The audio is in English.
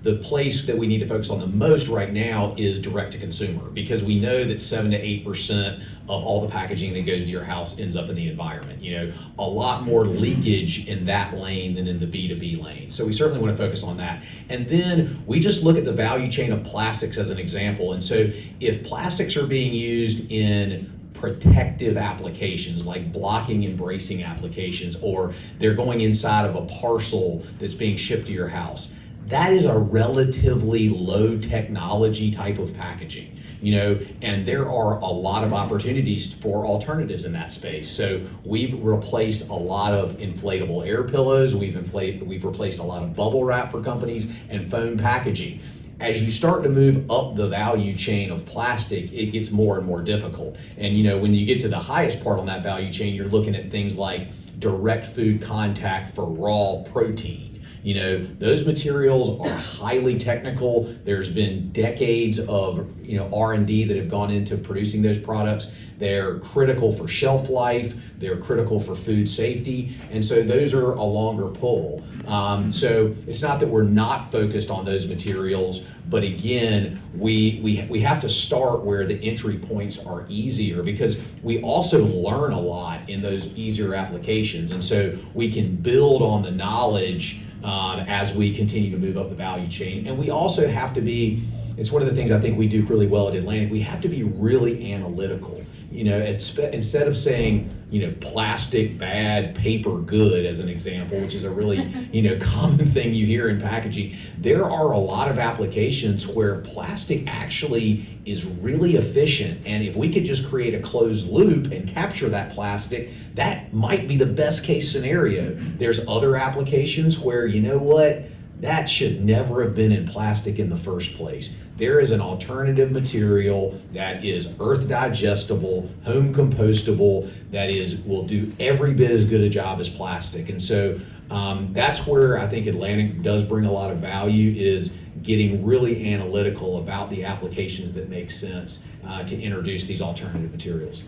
the place that we need to focus on the most right now is direct to consumer, because we know that 7 to 8% of all the packaging that goes to your house ends up in the environment. A lot more leakage in that lane than in the B2B lane. So we certainly want to focus on that. And then we just look at the value chain of plastics as an example. And so if plastics are being used in protective applications like blocking and bracing applications, or they're going inside of a parcel that's being shipped to your house, that is a relatively low technology type of packaging, and there are a lot of opportunities for alternatives in that space. So we've replaced a lot of inflatable air pillows, we've replaced a lot of bubble wrap for companies and foam packaging. As you start to move up the value chain of plastic, it gets more and more difficult. And when you get to the highest part on that value chain, you're looking at things like direct food contact for raw protein. Those materials are highly technical. There's been decades of R&D that have gone into producing those products. They're critical for shelf life. They're critical for food safety. And so those are a longer pull. So it's not that we're not focused on those materials, but again, we have to start where the entry points are easier, because we also learn a lot in those easier applications. And so we can build on the knowledge as we continue to move up the value chain. And we also have to be, it's one of the things I think we do really well at Atlantic, we have to be really analytical. Instead of saying, plastic bad, paper good as an example, which is a really, common thing you hear in packaging, there are a lot of applications where plastic actually is really efficient. And if we could just create a closed loop and capture that plastic, that might be the best case scenario. There's other applications where, that should never have been in plastic in the first place. There is an alternative material that is earth digestible, home compostable, that will do every bit as good a job as plastic. And so that's where I think Atlantic does bring a lot of value, is getting really analytical about the applications that make sense to introduce these alternative materials.